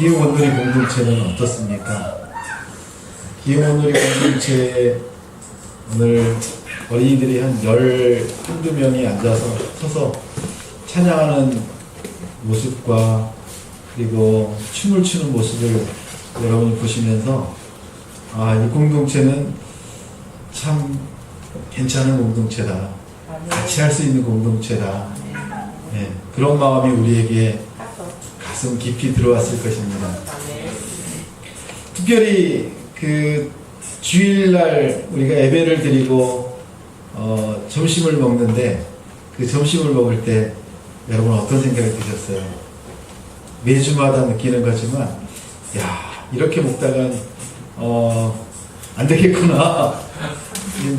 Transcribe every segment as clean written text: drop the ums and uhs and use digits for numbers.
기흥온누리 공동체는 어떻습니까? 기흥온누리 공동체에 오늘 어린이들이 한 12명이 앉아서 서서 찬양하는 모습과 그리고 춤을 추는 모습을 여러분이 보시면서 이 공동체는 참 괜찮은 공동체다. 같이 할 수 있는 공동체다. 네, 그런 마음이 우리에게 가슴 깊이 들어왔을 것입니다. 특별히 그 주일날 우리가 예배를 드리고 점심을 먹는데 그 점심을 먹을 때 여러분 어떤 생각이 드셨어요? 매주마다 느끼는 거지만 이렇게 먹다간 안 되겠구나.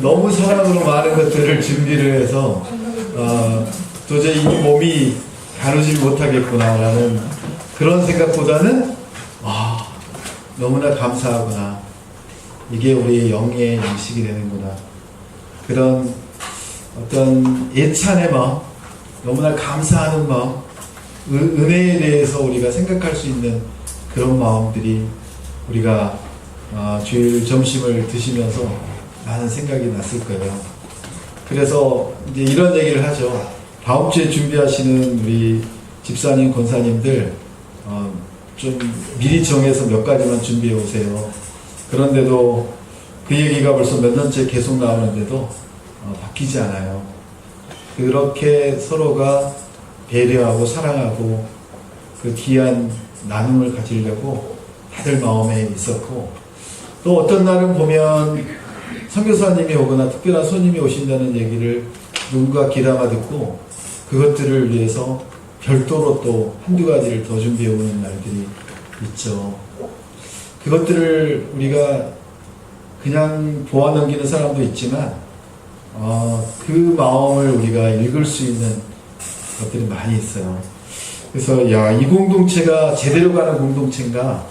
너무 사랑으로 많은 것들을 준비를 해서 도저히 이 몸이 다루질 못하겠구나라는 그런 생각보다는 너무나 감사하구나. 이게 우리의 영의 양식이 되는구나. 그런 어떤 예찬의 마음, 너무나 감사하는 마음, 은혜에 대해서 우리가 생각할 수 있는 그런 마음들이 우리가 주일 점심을 드시면서 많은 생각이 났을 거예요. 그래서 이제 이런 얘기를 하죠. 다음 주에 준비하시는 우리 집사님, 권사님들 좀 미리 정해서 몇 가지만 준비해 오세요. 그런데도 그 얘기가 벌써 몇 년째 계속 나오는데도 바뀌지 않아요. 그렇게 서로가 배려하고 사랑하고 그 귀한 나눔을 가지려고 다들 마음에 있었고, 또 어떤 날은 보면 선교사님이 오거나 특별한 손님이 오신다는 얘기를 누군가 귀담아 듣고 그것들을 위해서 별도로 또 한두 가지를 더 준비해 오는 날들이 있죠. 그것들을 우리가 그냥 보아 넘기는 사람도 있지만 그 마음을 우리가 읽을 수 있는 것들이 많이 있어요. 그래서 이 공동체가 제대로 가는 공동체인가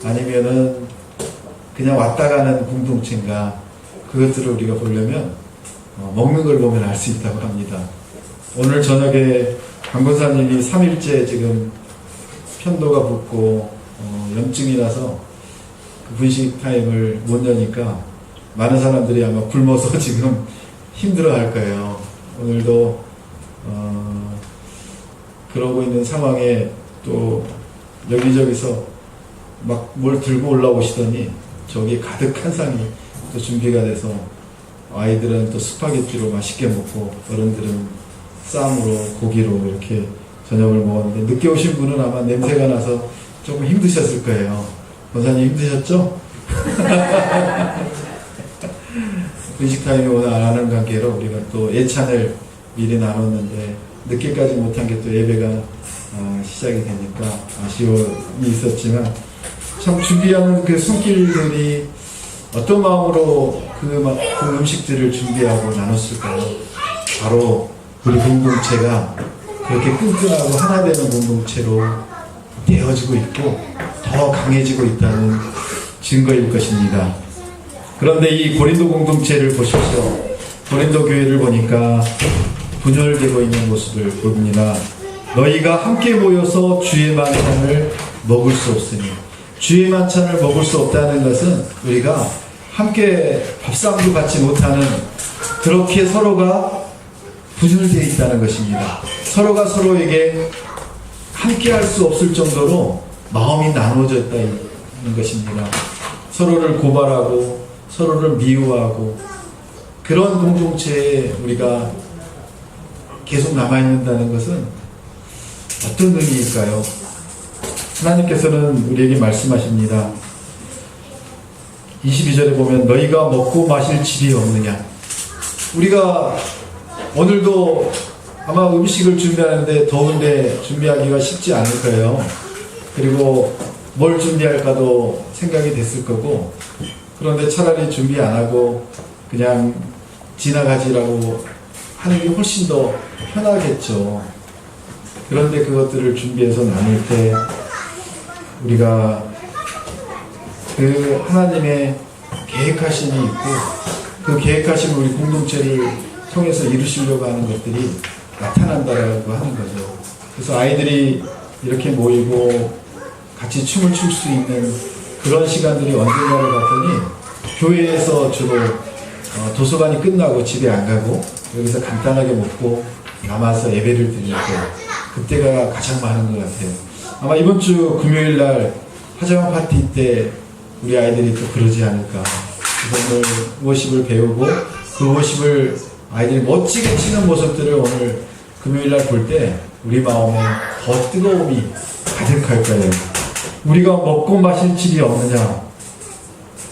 아니면은 그냥 왔다 가는 공동체인가, 그것들을 우리가 보려면 먹는 걸 보면 알 수 있다고 합니다. 오늘 저녁에 강권사님이 3일째 지금 편도가 붓고 염증이라서 그 분식 타임을 못 여니까 많은 사람들이 아마 굶어서 지금 힘들어 할 거예요. 오늘도 그러고 있는 상황에 또 여기저기서 막 뭘 들고 올라오시더니 저기 가득한 상이 또 준비가 돼서 아이들은 또 스파게티로 맛있게 먹고 어른들은 쌈으로 고기로 이렇게 저녁을 먹었는데, 늦게 오신 분은 아마 냄새가 나서 조금 힘드셨을 거예요. 권사님 힘드셨죠? 분식타임이 오늘 안 하는 관계로 우리가 또 예찬을 미리 나눴는데 늦게까지 못한 게 또 예배가 시작이 되니까 아쉬움이 있었지만, 참 준비하는 그 손길들이 어떤 마음으로 그 음식들을 준비하고 나눴을까요? 바로 우리 공동체가 그렇게 끈끈하고 하나 되는 공동체로 되어지고 있고 더 강해지고 있다는 증거일 것입니다. 그런데 이 고린도 공동체를 보십시오. 고린도 교회를 보니까 분열되고 있는 모습을 봅니다. 너희가 함께 모여서 주의 만찬을 먹을 수 없으니, 주의 만찬을 먹을 수 없다는 것은 우리가 함께 밥상도 갖지 못하는, 그렇게 서로가 분열되어 있다는 것입니다. 서로가 서로에게 함께 할 수 없을 정도로 마음이 나누어져 있다는 것입니다. 서로를 고발하고 서로를 미워하고 그런 공동체에 우리가 계속 남아있는다는 것은 어떤 의미일까요? 하나님께서는 우리에게 말씀하십니다. 22절에 보면 너희가 먹고 마실 집이 없느냐. 우리가 오늘도 아마 음식을 준비하는데 더운데 준비하기가 쉽지 않을 거예요. 그리고 뭘 준비할까도 생각이 됐을 거고, 그런데 차라리 준비 안 하고 그냥 지나가지라고 하는 게 훨씬 더 편하겠죠. 그런데 그것들을 준비해서 나눌 때 우리가 그 하나님의 계획하심이 있고 그 계획하심을 우리 공동체를 통해서 이루시려고 하는 것들이 나타난다라고 하는 거죠. 그래서 아이들이 이렇게 모이고 같이 춤을 출 수 있는 그런 시간들이 언젠가를 봤더니 교회에서 주로 도서관이 끝나고 집에 안 가고 여기서 간단하게 먹고 남아서 예배를 드릴 때 그때가 가장 많은 것 같아요. 아마 이번 주 금요일 날 화장한 파티 때 우리 아이들이 또 그러지 않을까. 그래서 오늘 워십을 배우고 그 워십을 아이들이 멋지게 치는 모습들을 오늘 금요일 날 볼 때 우리 마음에 더 뜨거움이 가득할 거예요. 우리가 먹고 마실 집이 없느냐?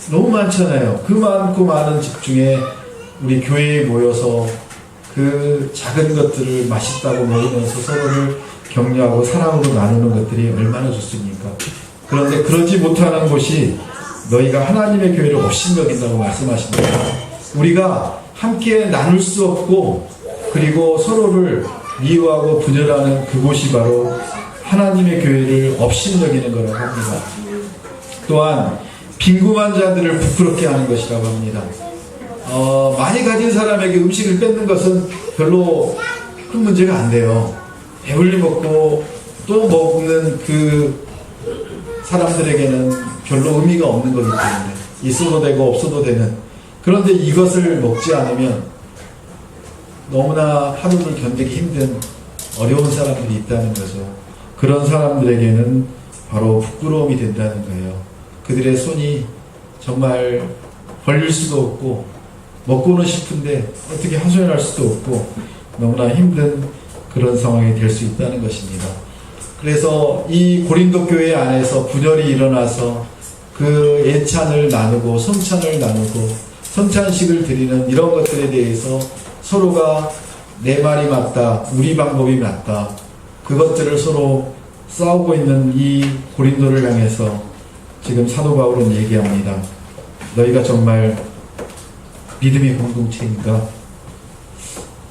너무 많잖아요. 그 많고 많은 집 중에 우리 교회에 모여서 그 작은 것들을 맛있다고 먹으면서 서로를 격려하고 사랑으로 나누는 것들이 얼마나 좋습니까? 그런데 그러지 못하는 곳이 너희가 하나님의 교회를 없인 여긴다고 말씀하십니다. 우리가 함께 나눌 수 없고 그리고 서로를 미워하고 분열하는 그곳이 바로 하나님의 교회를 없인 여기는 거라고 합니다. 또한 빈궁한 자들을 부끄럽게 하는 것이라고 합니다. 많이 가진 사람에게 음식을 뺏는 것은 별로 큰 문제가 안 돼요. 배불리 먹고 또 먹는 그 사람들에게는 별로 의미가 없는 거기 때문에 있어도 되고 없어도 되는. 그런데 이것을 먹지 않으면 너무나 하루를 견디기 힘든 어려운 사람들이 있다는 거죠. 그런 사람들에게는 바로 부끄러움이 된다는 거예요. 그들의 손이 정말 벌릴 수도 없고 먹고는 싶은데 어떻게 하소연할 수도 없고 너무나 힘든 그런 상황이 될 수 있다는 것입니다. 그래서 이 고린도 교회 안에서 분열이 일어나서 그 예찬을 나누고 성찬을 나누고 성찬식을 드리는 이런 것들에 대해서 서로가 내 말이 맞다, 우리 방법이 맞다, 그것들을 서로 싸우고 있는 이 고린도를 향해서 지금 사도 바울은 얘기합니다. 너희가 정말 믿음의 공동체인가?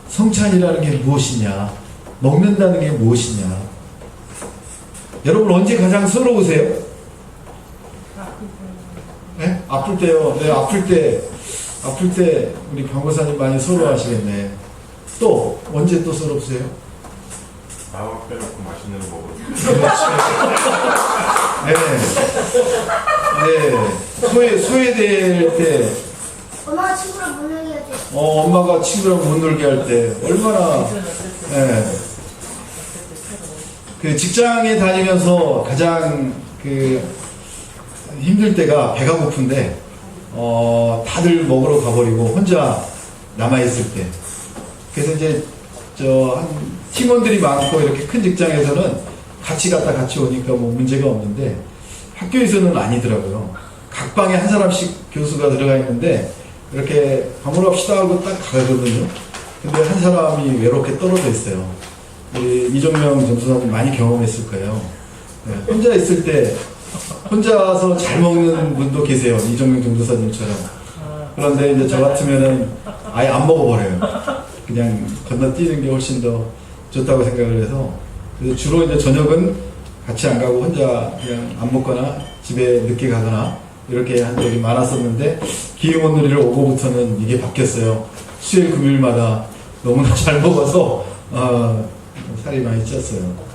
성찬이라는 게 무엇이냐? 먹는다는 게 무엇이냐? 여러분 언제 가장 서러우세요? 네? 아플 때요. 네, 아플 때 우리 강고사님 많이 서러워하시겠네. 또 언제 또 서럽으세요? 마음 빼놓고 맛있는 거 먹어요. 네. 소외될 때. 엄마가 친구랑 못 놀게 할 때. 엄마가 친구랑 못 놀게 할 때 얼마나. 네. 그 직장에 다니면서 가장 그 힘들 때가 배가 고픈데 다들 먹으러 가버리고 혼자 남아있을 때. 그래서 이제 한 팀원들이 많고 이렇게 큰 직장에서는 같이 갔다 같이 오니까 뭐 문제가 없는데 학교에서는 아니더라고요. 각 방에 한 사람씩 교수가 들어가 있는데 이렇게 밥 먹으러 갑시다 하고 딱 가거든요. 근데 한 사람이 외롭게 떨어져 있어요. 우리 이종명 전도사님 많이 경험했을 거예요. 네, 혼자 있을 때 혼자서 잘 먹는 분도 계세요. 이종명 전도사님처럼. 그런데 이제 저 같으면은 아예 안 먹어버려요. 그냥 건너뛰는 게 훨씬 더 좋다고 생각을 해서. 그래서 주로 이제 저녁은 같이 안 가고 혼자 그냥 안 먹거나 집에 늦게 가거나 이렇게 한 적이 많았었는데 기흥원놀이를 오고부터는 이게 바뀌었어요. 수요일 금요일마다 너무나 잘 먹어서 살이 많이 쪘어요.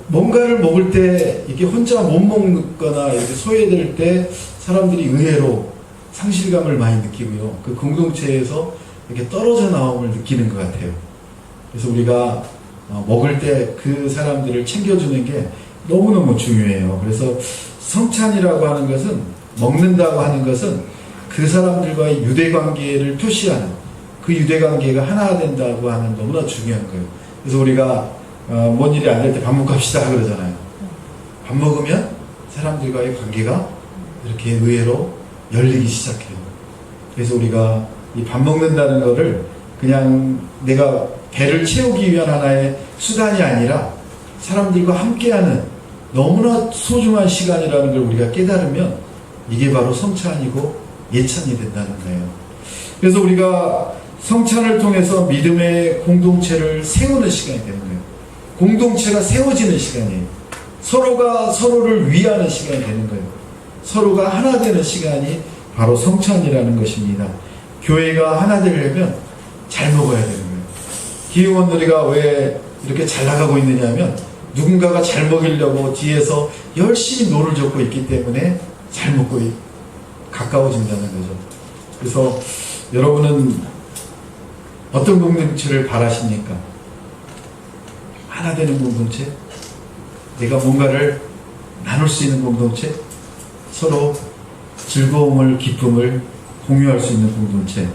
뭔가를 먹을 때 이게 혼자 못 먹거나 이렇게 소외될 때 사람들이 의외로 상실감을 많이 느끼고요. 그 공동체에서 이렇게 떨어져 나옴을 느끼는 것 같아요. 그래서 우리가 먹을 때 그 사람들을 챙겨주는 게 너무너무 중요해요. 그래서 성찬이라고 하는 것은, 먹는다고 하는 것은 그 사람들과의 유대관계를 표시하는, 그 유대관계가 하나 된다고 하는 너무나 중요한 거예요. 그래서 우리가 뭔 일이 안 될 때 밥 먹고 합시다 그러잖아요. 밥 먹으면 사람들과의 관계가 이렇게 의외로 열리기 시작해요. 그래서 우리가 이 밥 먹는다는 거를 그냥 내가 배를 채우기 위한 하나의 수단이 아니라 사람들과 함께하는 너무나 소중한 시간이라는 걸 우리가 깨달으면 이게 바로 성찬이고 예찬이 된다는 거예요. 그래서 우리가 성찬을 통해서 믿음의 공동체를 세우는 시간이 되는 거예요. 공동체가 세워지는 시간이에요. 서로가 서로를 위하는 시간이 되는 거예요. 서로가 하나 되는 시간이 바로 성찬이라는 것입니다. 교회가 하나 되려면 잘 먹어야 되는 거예요. 기흥원놀이가 왜 이렇게 잘 나가고 있느냐 하면 누군가가 잘 먹이려고 뒤에서 열심히 노를 젓고 있기 때문에 잘 먹고 가까워진다는 거죠. 그래서 여러분은 어떤 공동체를 바라십니까? 하나 되는 공동체? 내가 뭔가를 나눌 수 있는 공동체? 서로 즐거움을, 기쁨을 공유할 수 있는 공동체.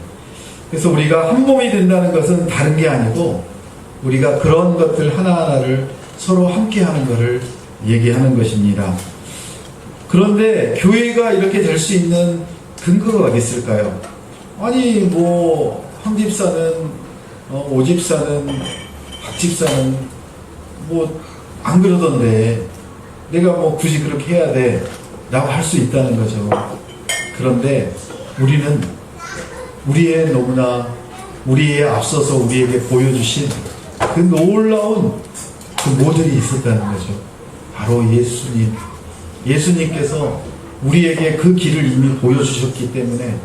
그래서 우리가 한 몸이 된다는 것은 다른 게 아니고 우리가 그런 것들 하나하나를 서로 함께 하는 것을 얘기하는 것입니다. 그런데 교회가 이렇게 될 수 있는 근거가 어디 있을까요? 아니 뭐 황집사는 오집사는 박집사는 뭐 안 그러던데 내가 뭐 굳이 그렇게 해야 돼 라고 할 수 있다는 거죠. 그런데 우리는 우리의 너무나 우리의 앞서서 우리에게 보여주신 그 놀라운 그 모델이 있었다는 거죠. 바로 예수님. 예수님께서 우리에게 그 길을 이미 보여주셨기 때문에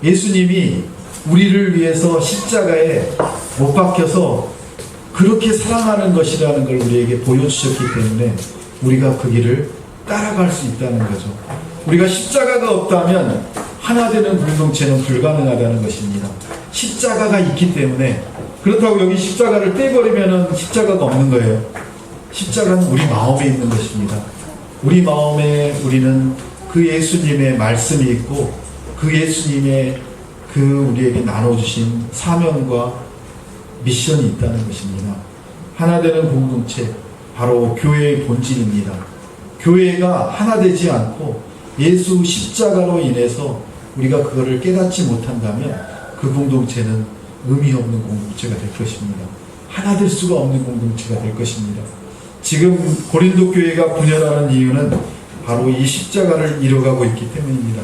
예수님이 우리를 위해서 십자가에 못 박혀서 그렇게 사랑하는 것이라는 걸 우리에게 보여주셨기 때문에 우리가 그 길을 따라갈 수 있다는 거죠. 우리가 십자가가 없다면 하나 되는 공동체는 불가능하다는 것입니다. 십자가가 있기 때문에. 그렇다고 여기 십자가를 떼버리면 십자가가 없는 거예요. 십자가는 우리 마음에 있는 것입니다. 우리 마음에 우리는 그 예수님의 말씀이 있고 그 예수님의 그 우리에게 나눠주신 사명과 미션이 있다는 것입니다. 하나 되는 공동체, 바로 교회의 본질입니다. 교회가 하나 되지 않고 예수 십자가로 인해서 우리가 그거를 깨닫지 못한다면 그 공동체는 의미 없는 공동체가 될 것입니다. 하나 될 수가 없는 공동체가 될 것입니다. 지금 고린도 교회가 분열하는 이유는 바로 이 십자가를 잃어가고 있기 때문입니다.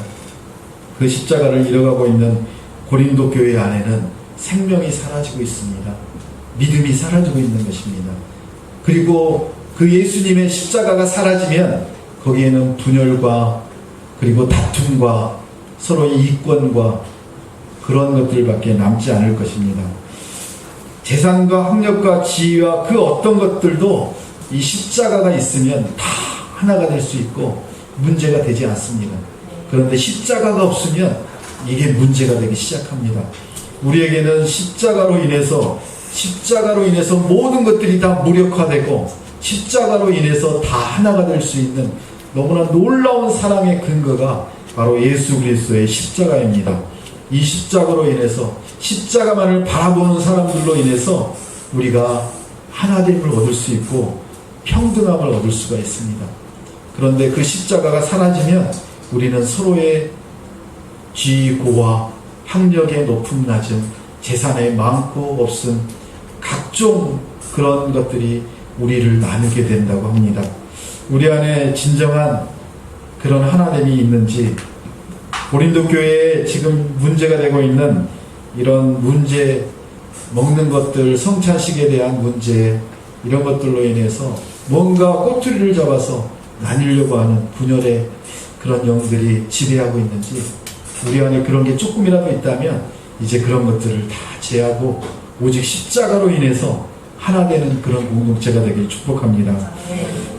그 십자가를 잃어가고 있는 고린도 교회 안에는 생명이 사라지고 있습니다. 믿음이 사라지고 있는 것입니다. 그리고 그 예수님의 십자가가 사라지면 거기에는 분열과 그리고 다툼과 서로의 이권과 그런 것들밖에 남지 않을 것입니다. 재산과 학력과 지위와 그 어떤 것들도 이 십자가가 있으면 다 하나가 될 수 있고 문제가 되지 않습니다. 그런데 십자가가 없으면 이게 문제가 되기 시작합니다. 우리에게는 십자가로 인해서 모든 것들이 다 무력화되고 십자가로 인해서 다 하나가 될 수 있는 너무나 놀라운 사랑의 근거가 바로 예수 그리스도의 십자가입니다. 이 십자가로 인해서 십자가만을 바라보는 사람들로 인해서 우리가 하나됨을 얻을 수 있고 평등함을 얻을 수가 있습니다. 그런데 그 십자가가 사라지면 우리는 서로의 지위고와 학력의 높음 낮음, 재산의 많고 없음, 각종 그런 것들이 우리를 나누게 된다고 합니다. 우리 안에 진정한 그런 하나됨이 있는지, 고린도 교회에 지금 문제가 되고 있는 이런 문제, 먹는 것들, 성찬식에 대한 문제, 이런 것들로 인해서 뭔가 꼬투리를 잡아서 나누려고 하는 분열의 그런 영들이 지배하고 있는지, 우리 안에 그런 게 조금이라도 있다면 이제 그런 것들을 다 제하고 오직 십자가로 인해서 하나 되는 그런 공동체가 되길 축복합니다.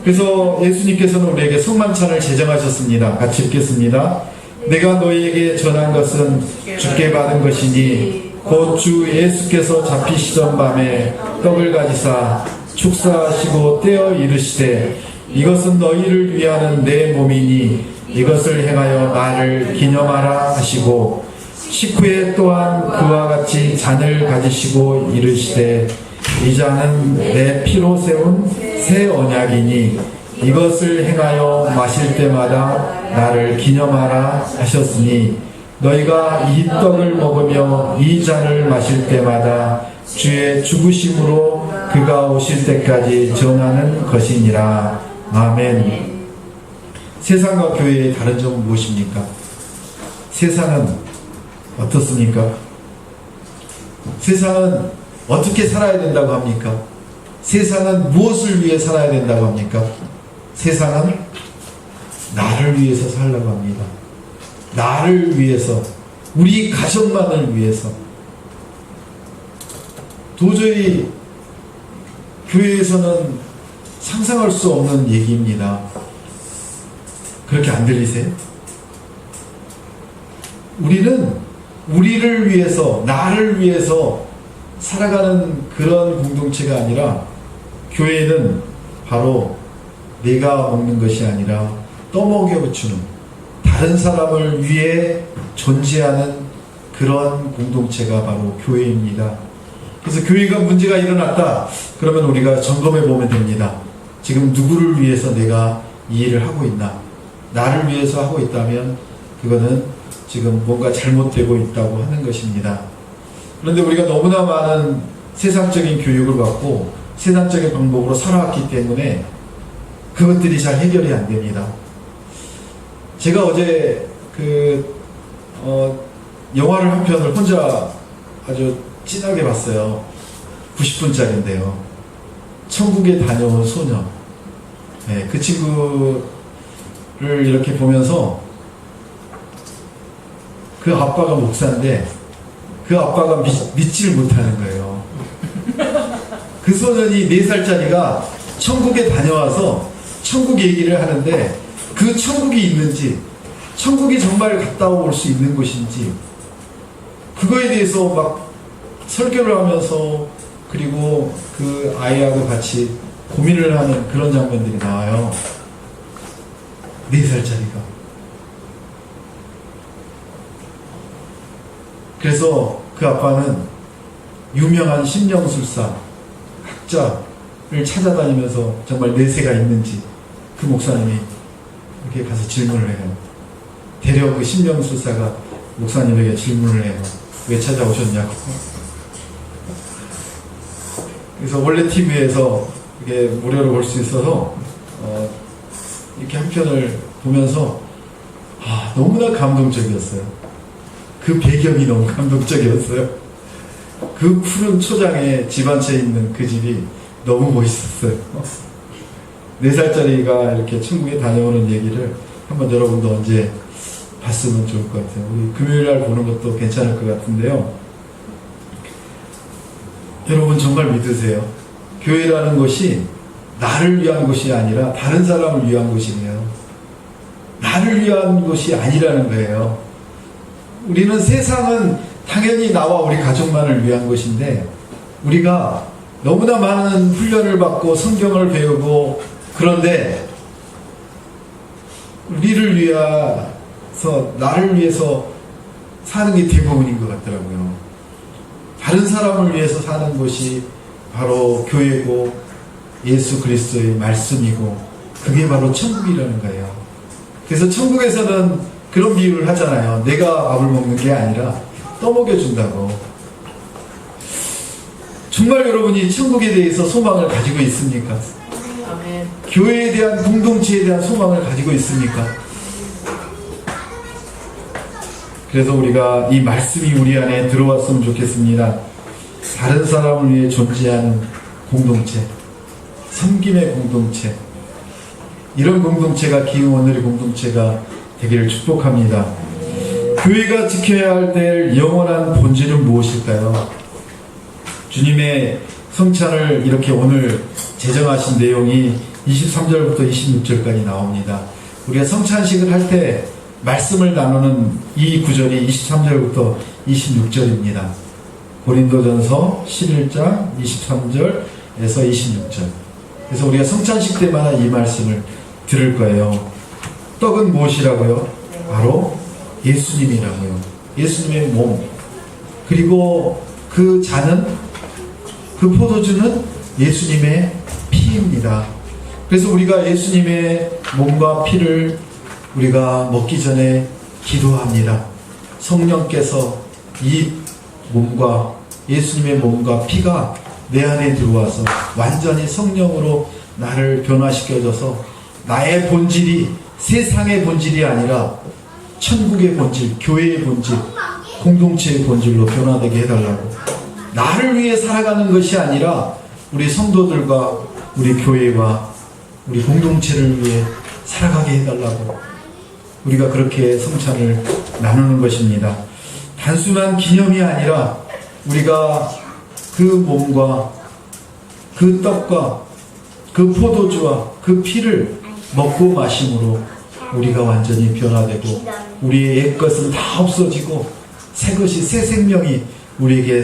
그래서 예수님께서는 우리에게 성만찬을 제정하셨습니다. 같이 읽겠습니다. 내가 너희에게 전한 것은 주께 받은 것이니 곧 주 예수께서 잡히시던 밤에 떡을 가지사 축사하시고 떼어 이르시되 이것은 너희를 위하는 내 몸이니 이것을 행하여 나를 기념하라 하시고 식후에 또한 그와 같이 잔을 가지시고 이르시되 이 잔은 내 피로 세운 새 언약이니 이것을 행하여 마실 때마다 나를 기념하라 하셨으니 너희가 이 떡을 먹으며 이 잔을 마실 때마다 주의 죽으심으로 그가 오실 때까지 전하는 것이니라. 아멘. 세상과 교회의 다른 점은 무엇입니까? 세상은 어떻습니까? 세상은 어떻게 살아야 된다고 합니까? 세상은 무엇을 위해 살아야 된다고 합니까? 세상은 나를 위해서 살라고 합니다. 나를 위해서, 우리 가족만을 위해서. 도저히 교회에서는 상상할 수 없는 얘기입니다. 그렇게 안 들리세요? 우리는 우리를 위해서, 나를 위해서 살아가는 그런 공동체가 아니라, 교회는 바로 내가 먹는 것이 아니라 떠먹여주는, 다른 사람을 위해 존재하는 그런 공동체가 바로 교회입니다. 그래서 교회가 문제가 일어났다 그러면 우리가 점검해 보면 됩니다. 지금 누구를 위해서 내가 이 일을 하고 있나? 나를 위해서 하고 있다면 그거는 지금 뭔가 잘못되고 있다고 하는 것입니다. 그런데 우리가 너무나 많은 세상적인 교육을 받고 세상적인 방법으로 살아왔기 때문에 그것들이 잘 해결이 안 됩니다. 제가 어제 영화를 한 편을 혼자 아주 진하게 봤어요. 90분짜리인데요. 천국에 다녀온 소녀. 네, 그 친구를 이렇게 보면서 그 아빠가 목사인데 그 아빠가 믿지를 못하는 거예요. 그 소년이 4살짜리가 천국에 다녀와서 천국 얘기를 하는데 그 천국이 있는지, 천국이 정말 갔다 올 수 있는 곳인지, 그거에 대해서 막 설교를 하면서, 그리고 그 아이하고 같이 고민을 하는 그런 장면들이 나와요. 4살짜리가. 그래서 그 아빠는 유명한 심령술사, 학자를 찾아다니면서 정말 내세가 있는지 그 목사님이 이렇게 가서 질문을 해요. 대려 그 심령술사가 목사님에게 질문을 해요. 왜 찾아오셨냐고. 그래서 원래 TV에서 이게 무료로 볼 수 있어서 이렇게 한 편을 보면서 너무나 감동적이었어요. 그 배경이 너무 감동적이었어요. 그 푸른 초장에 집 한 채 있는 그 집이 너무 멋있었어요. 4살짜리가 이렇게 천국에 다녀오는 얘기를 한번 여러분도 언제 봤으면 좋을 것 같아요. 우리 금요일날 보는 것도 괜찮을 것 같은데요. 여러분 정말 믿으세요. 교회라는 것이 나를 위한 것이 아니라 다른 사람을 위한 것이에요. 나를 위한 것이 아니라는 거예요. 우리는 세상은 당연히 나와 우리 가족만을 위한 것인데, 우리가 너무나 많은 훈련을 받고 성경을 배우고, 그런데 우리를 위해서, 나를 위해서 사는 게 대부분인 것 같더라고요. 다른 사람을 위해서 사는 것이 바로 교회고 예수 그리스도의 말씀이고, 그게 바로 천국이라는 거예요. 그래서 천국에서는 그런 비유를 하잖아요. 내가 밥을 먹는 게 아니라 떠먹여준다고. 정말 여러분이 천국에 대해서 소망을 가지고 있습니까? 아멘. 교회에 대한, 공동체에 대한 소망을 가지고 있습니까? 그래서 우리가 이 말씀이 우리 안에 들어왔으면 좋겠습니다. 다른 사람을 위해 존재하는 공동체, 섬김의 공동체, 이런 공동체가 기흥오늘의 공동체가 되기를 축복합니다. 교회가 지켜야 할 때 영원한 본질은 무엇일까요? 주님의 성찬을 이렇게 오늘 제정하신 내용이 23절부터 26절까지 나옵니다. 우리가 성찬식을 할 때 말씀을 나누는 이 구절이 23절부터 26절입니다. 고린도전서 11장 23절에서 26절. 그래서 우리가 성찬식 때마다 이 말씀을 들을 거예요. 떡은 무엇이라고요? 바로 예수님이라고요. 예수님의 몸. 그리고 그 잔은, 그 포도주는 예수님의 피입니다. 그래서 우리가 예수님의 몸과 피를 우리가 먹기 전에 기도합니다. 성령께서 이 몸과, 예수님의 몸과 피가 내 안에 들어와서 완전히 성령으로 나를 변화시켜줘서 나의 본질이 세상의 본질이 아니라 천국의 본질, 교회의 본질, 공동체의 본질로 변화되게 해달라고. 나를 위해 살아가는 것이 아니라 우리 성도들과 우리 교회와 우리 공동체를 위해 살아가게 해달라고. 우리가 그렇게 성찬을 나누는 것입니다. 단순한 기념이 아니라 우리가 그 몸과 그 떡과 그 포도주와 그 피를 먹고 마심으로 우리가 완전히 변화되고 우리의 옛것은 다 없어지고 새 것이, 새 생명이 우리에게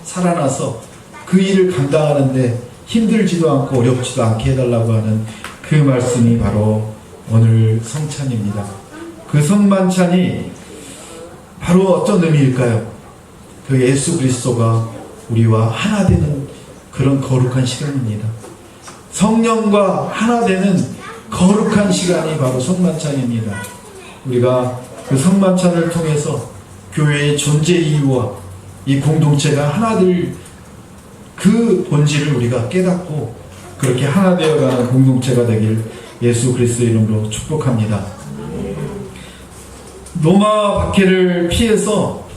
살아나서 그 일을 감당하는데 힘들지도 않고 어렵지도 않게 해달라고 하는 그 말씀이 바로 오늘 성찬입니다. 그 성만찬이 바로 어떤 의미일까요? 그 예수 그리스도가 우리와 하나 되는 그런 거룩한 시간입니다. 성령과 하나 되는 거룩한 시간이 바로 성만찬입니다. 우리가 그 성만찬을 통해서 교회의 존재 이유와 이 공동체가 하나 될 그 본질을 우리가 깨닫고 그렇게 하나 되어가는 공동체가 되길 예수 그리스도의 이름으로 축복합니다. 로마 박해를 피해서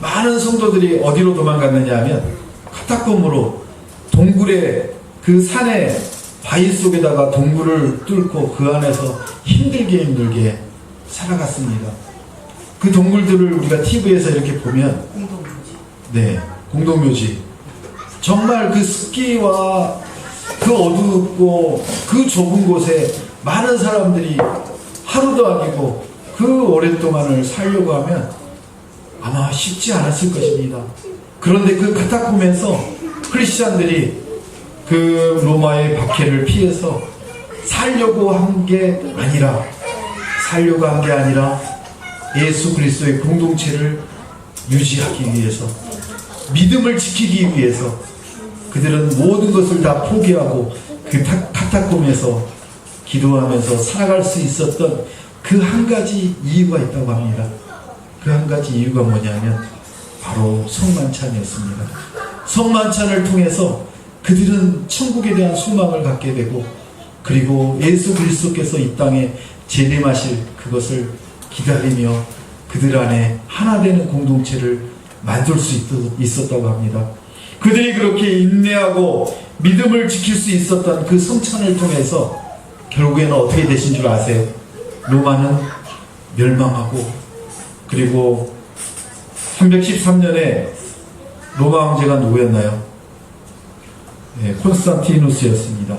많은 성도들이 어디로 도망갔느냐 하면 카타콤으로 동굴에 그 산에 바위 속에다가 동굴을 뚫고 그 안에서 힘들게 살아갔습니다. 그 동굴들을 우리가 TV에서 이렇게 보면 네, 공동묘지 정말 그 습기와 그 어둡고 그 좁은 곳에 많은 사람들이 하루도 아니고 그 오랫동안을 살려고 하면 아마 쉽지 않았을 것입니다. 그런데 그 카타콤에서 크리스찬들이 그 로마의 박해를 피해서 살려고 한 게 아니라 예수 그리스도의 공동체를 유지하기 위해서, 믿음을 지키기 위해서 그들은 모든 것을 다 포기하고 그 카타콤에서 기도하면서 살아갈 수 있었던 그 한 가지 이유가 있다고 합니다. 그 한 가지 이유가 뭐냐면 바로 성만찬이었습니다. 성만찬을 통해서 그들은 천국에 대한 소망을 갖게 되고, 그리고 예수 그리스도께서 이 땅에 재림하실 그것을 기다리며 그들 안에 하나 되는 공동체를 만들 수 있었다고 합니다. 그들이 그렇게 인내하고 믿음을 지킬 수 있었던 그 성찬을 통해서 결국에는 어떻게 되신 줄 아세요? 로마는 멸망하고, 그리고 313년에 로마 황제가 누구였나요? 네, 콘스탄티누스였습니다.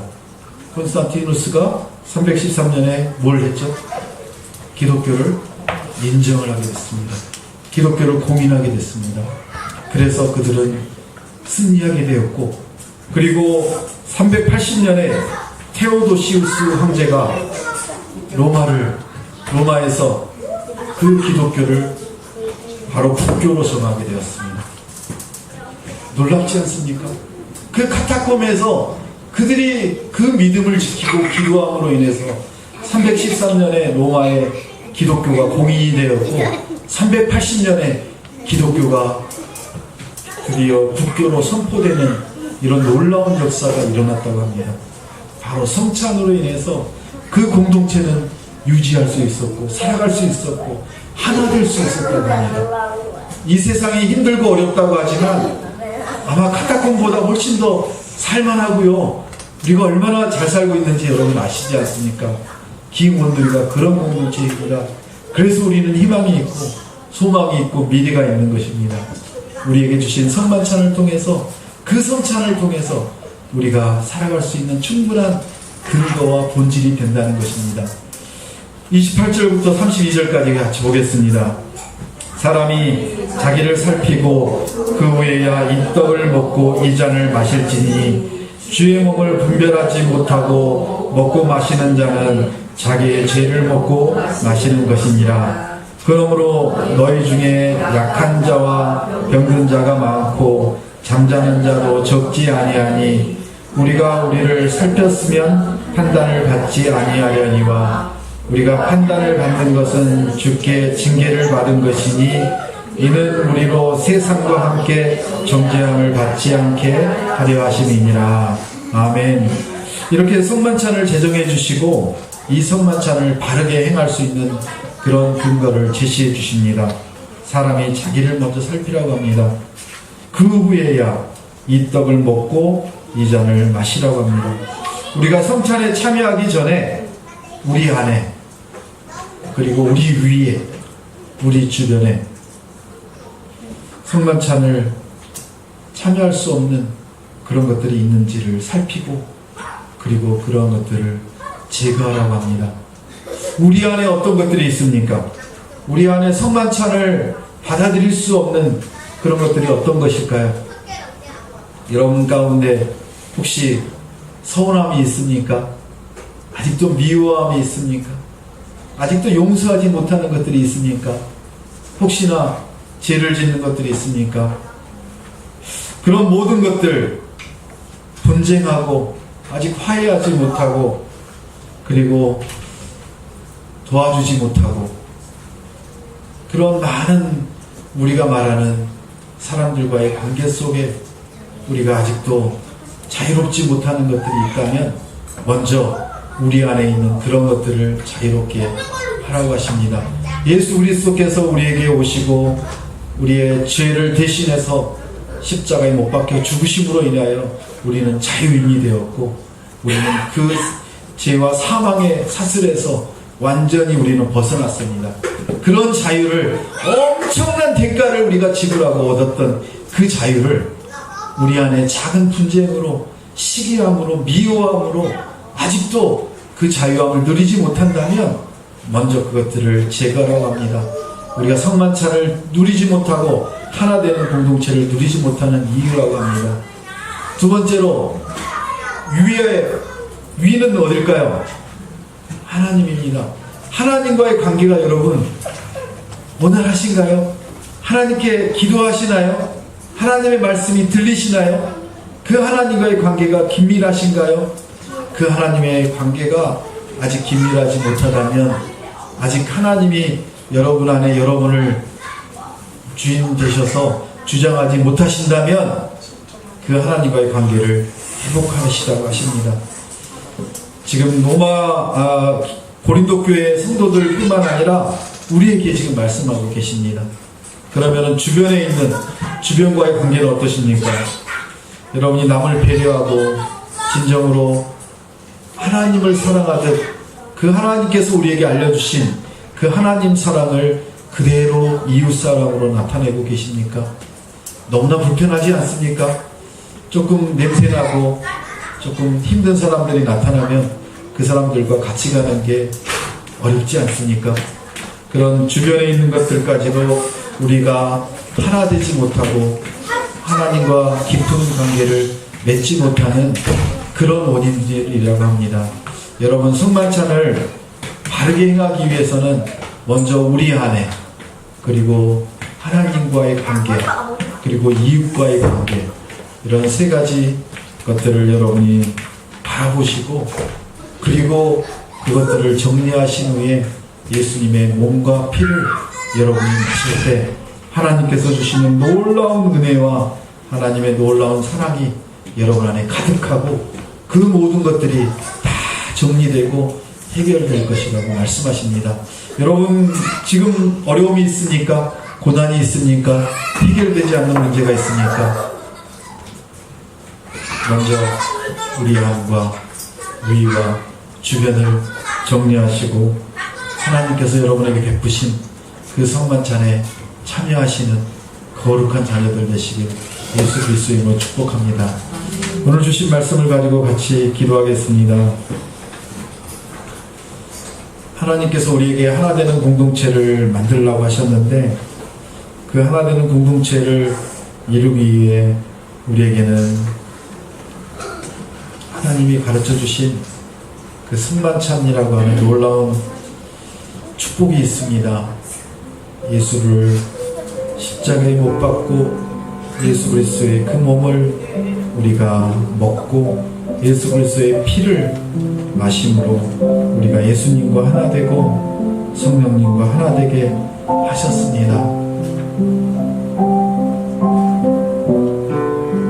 콘스탄티누스가 313년에 뭘 했죠? 기독교를 인정을 하게 됐습니다. 기독교를 공인하게 됐습니다. 그래서 그들은 승리하게 되었고, 그리고 380년에 테오도시우스 황제가 로마에서 그 기독교를 바로 국교로 정하게 되었습니다. 놀랍지 않습니까? 그 카타콤에서 그들이 그 믿음을 지키고 기도함으로 인해서 313년에 로마의 기독교가 공인이 되었고, 380년에 기독교가 드디어 국교로 선포되는 이런 놀라운 역사가 일어났다고 합니다. 바로 성찬으로 인해서 그 공동체는 유지할 수 있었고, 살아갈 수 있었고, 하나 될 수 있었다고 합니다. 이 세상이 힘들고 어렵다고 하지만 아마 카타콤보다 훨씬 더 살만하고요, 우리가 얼마나 잘 살고 있는지 여러분 아시지 않습니까? 기원들과 그런 공동체입니다. 그래서 우리는 희망이 있고 소망이 있고 미래가 있는 것입니다. 우리에게 주신 성만찬을 통해서, 그 성찬을 통해서 우리가 살아갈 수 있는 충분한 근거와 본질이 된다는 것입니다. 28절부터 32절까지 같이 보겠습니다. 사람이 자기를 살피고 그 후에야 이 떡을 먹고 이 잔을 마실지니 주의 몸을 분별하지 못하고 먹고 마시는 자는 자기의 죄를 먹고 마시는 것이니라. 그러므로 너희 중에 약한 자와 병든 자가 많고 잠자는 자도 적지 아니하니 우리가 우리를 살폈으면 판단을 받지 아니하려니와 우리가 판단을 받는 것은 주께 징계를 받은 것이니 이는 우리로 세상과 함께 정죄함을 받지 않게 하려 하심이니라. 아멘. 이렇게 성만찬을 제정해 주시고 이 성만찬을 바르게 행할 수 있는 그런 근거를 제시해 주십니다. 사람이 자기를 먼저 살피라고 합니다. 그 후에야 이 떡을 먹고 이 잔을 마시라고 합니다. 우리가 성찬에 참여하기 전에 우리 안에, 그리고 우리 위에, 우리 주변에 성만찬을 참여할 수 없는 그런 것들이 있는지를 살피고 그리고 그러한 것들을 제거하라고 합니다. 우리 안에 어떤 것들이 있습니까? 우리 안에 성만찬을 받아들일 수 없는 그런 것들이 어떤 것일까요? 여러분 가운데 혹시 서운함이 있습니까? 아직도 미워함이 있습니까? 아직도 용서하지 못하는 것들이 있습니까? 혹시나 죄를 짓는 것들이 있습니까? 그런 모든 것들, 분쟁하고 아직 화해하지 못하고 그리고 도와주지 못하고 그런 많은 우리가 말하는 사람들과의 관계 속에 우리가 아직도 자유롭지 못하는 것들이 있다면 먼저 우리 안에 있는 그런 것들을 자유롭게 하라고 하십니다. 예수 그리스도께서 우리에게 오시고 우리의 죄를 대신해서 십자가에 못 박혀 죽으심으로 인하여 우리는 자유인이 되었고 우리는 그 죄와 사망의 사슬에서 완전히 우리는 벗어났습니다. 그런 자유를 엄청난 대가를 우리가 지불하고 얻었던 그 자유를 우리 안에 작은 분쟁으로 시기함으로 미워함으로 아직도 그 자유함을 누리지 못한다면 먼저 그것들을 제거하라고 합니다. 우리가 성만찬을 누리지 못하고 하나 되는 공동체를 누리지 못하는 이유라고 합니다. 두 번째로 위는 어딜까요? 하나님입니다. 하나님과의 관계가 여러분 원활하신가요? 하나님께 기도하시나요? 하나님의 말씀이 들리시나요? 그 하나님과의 관계가 긴밀하신가요? 그 하나님의 관계가 아직 긴밀하지 못하다면 아직 하나님이 여러분 안에 여러분을 주인 되셔서 주장하지 못하신다면 그 하나님과의 관계를 회복하시라고 하십니다. 지금 고린도 교회 성도들뿐만 아니라 우리에게 지금 말씀하고 계십니다. 그러면 주변에 있는 주변과의 관계는 어떠십니까? 여러분이 남을 배려하고 진정으로 하나님을 사랑하듯 그 하나님께서 우리에게 알려주신 그 하나님 사랑을 그대로 이웃사랑으로 나타내고 계십니까? 너무나 불편하지 않습니까? 조금 냄새나고 조금 힘든 사람들이 나타나면 그 사람들과 같이 가는 게 어렵지 않습니까? 그런 주변에 있는 것들까지도 우리가 하나 되지 못하고 하나님과 깊은 관계를 맺지 못하는 그런 원인들이라고 합니다. 여러분, 성만찬을 바르게 행하기 위해서는 먼저 우리 안에 그리고 하나님과의 관계 그리고 이웃과의 관계 이런 세 가지 것들을 여러분이 바라보시고 그리고 그것들을 정리하신 후에 예수님의 몸과 피를 여러분이 마실 때 하나님께서 주시는 놀라운 은혜와 하나님의 놀라운 사랑이 여러분 안에 가득하고 그 모든 것들이 다 정리되고 해결될 것이라고 말씀하십니다. 여러분 지금 어려움이 있습니까? 고난이 있습니까? 해결되지 않는 문제가 있습니까? 먼저 우리 안과 위와 주변을 정리하시고 하나님께서 여러분에게 베푸신 그 성만찬에 참여하시는 거룩한 자녀들 되시길 예수 그리스도의 이름으로 축복합니다. 오늘 주신 말씀을 가지고 같이 기도하겠습니다. 하나님께서 우리에게 하나 되는 공동체를 만들라고 하셨는데 그 하나 되는 공동체를 이루기 위해 우리에게는 하나님이 가르쳐 주신 그 성만찬이라고 하는 놀라운 축복이 있습니다. 예수를 십자가에 못 박고 예수 그리스도의 그 몸을 우리가 먹고 예수 그리스도의 피를 마심으로 우리가 예수님과 하나 되고 성령님과 하나 되게 하셨습니다.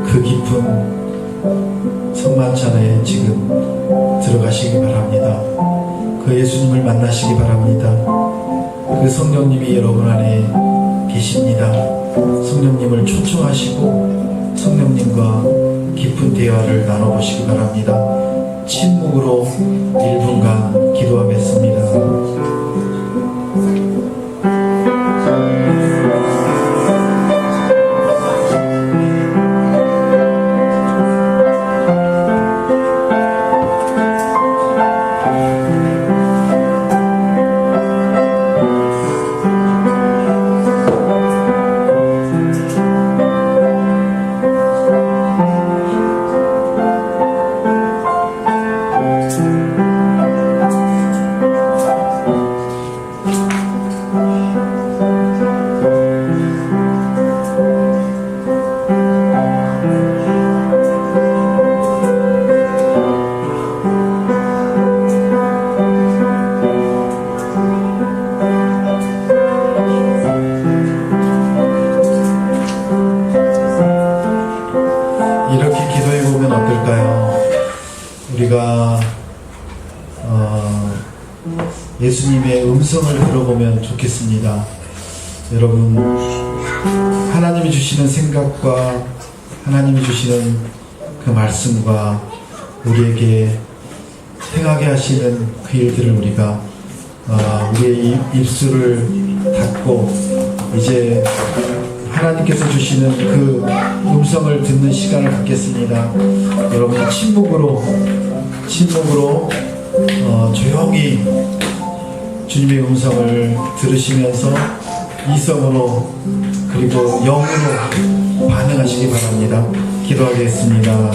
그 깊은 성만찬에 지금 들어가시기 바랍니다. 그 예수님을 만나시기 바랍니다. 그 성령님이 여러분 안에 계십니다. 성령님을 초청하시고 성령님과 깊은 대화를 나눠보시기 바랍니다. 침묵으로 1분간 기도하겠습니다. 예수님의 음성을 들어보면 좋겠습니다. 여러분, 하나님이 주시는 생각과 하나님이 주시는 그 말씀과 우리에게 행하게 하시는 그 일들을 우리가 우리의 입술을 닫고 이제 하나님께서 주시는 그 음성을 듣는 시간을 갖겠습니다. 여러분, 침묵으로 조용히 주님의 음성을 들으시면서 이성으로 그리고 영으로 반응하시기 바랍니다. 기도하겠습니다.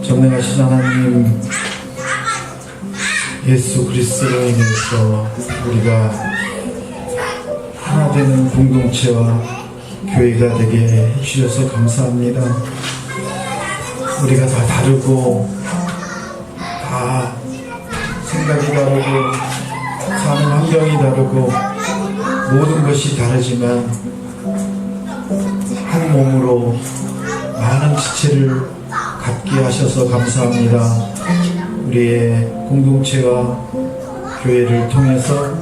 전능하신 하나님, 예수 그리스도로 인해서 우리가 하나 되는 공동체와 교회가 되게 해주셔서 감사합니다. 우리가 다 다르고 다 생각이 다르고 사는 환경이 다르고 모든 것이 다르지만 한 몸으로 많은 지체를 갖게 하셔서 감사합니다. 우리의 공동체와 교회를 통해서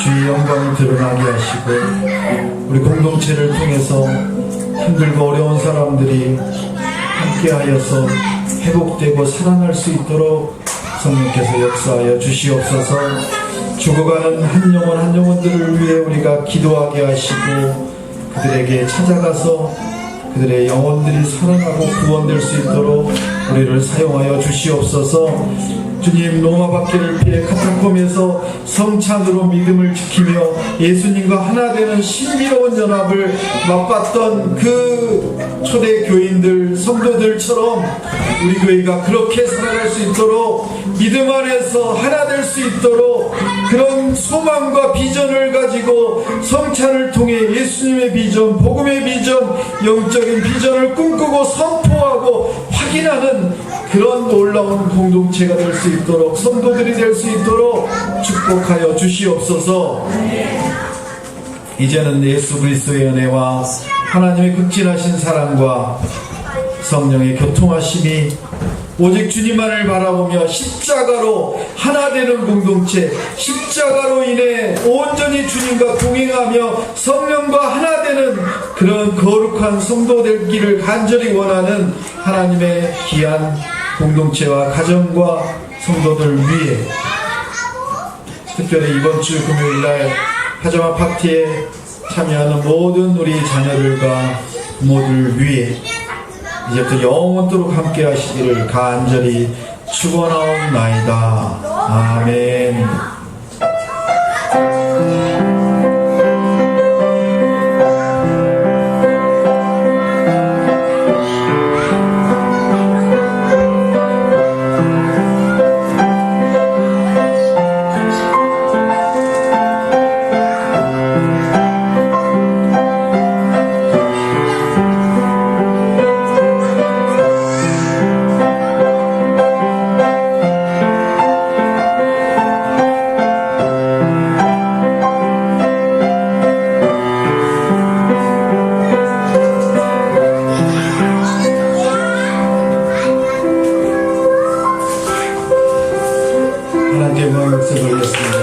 주의 영광이 드러나게 하시고 우리 공동체를 통해서 힘들고 어려운 사람들이 함께하여서 회복되고 살아날 수 있도록 성령께서 역사하여 주시옵소서. 죽어가는 한 영혼들을 위해 우리가 기도하게 하시고 그들에게 찾아가서 그들의 영혼들이 살아나고 구원될 수 있도록 우리를 사용하여 주시옵소서. 주님, 로마 박해를 피해 카타콤에서 성찬으로 믿음을 지키며 예수님과 하나 되는 신비로운 연합을 맛봤던 그 초대 교인들, 성도들처럼 우리 교회가 그렇게 살아갈 수 있도록 믿음 안에서 하나 될 수 있도록 그런 소망과 비전을 가지고 성찬을 통해 예수님의 비전, 복음의 비전, 영적인 비전을 꿈꾸고 선포하고 확인하는 그런 놀라운 공동체가 될 수 있도록, 성도들이 될 수 있도록 축복하여 주시옵소서. 이제는 예수 그리스도의 은혜와 하나님의 극진하신 사랑과 성령의 교통하심이 오직 주님만을 바라보며 십자가로 하나 되는 공동체, 십자가로 인해 온전히 주님과 동행하며 성령과 하나 되는 그런 거룩한 성도 되기를 간절히 원하는 하나님의 귀한 공동체와 가정과 성도들 위해, 특별히 이번 주 금요일날 파자마 파티에 참여하는 모든 우리 자녀들과 부모들 위해 이제부터 영원토록 함께 하시기를 간절히 축원하옵나이다. 아멘. 하나님께 영광 돌렸습니다.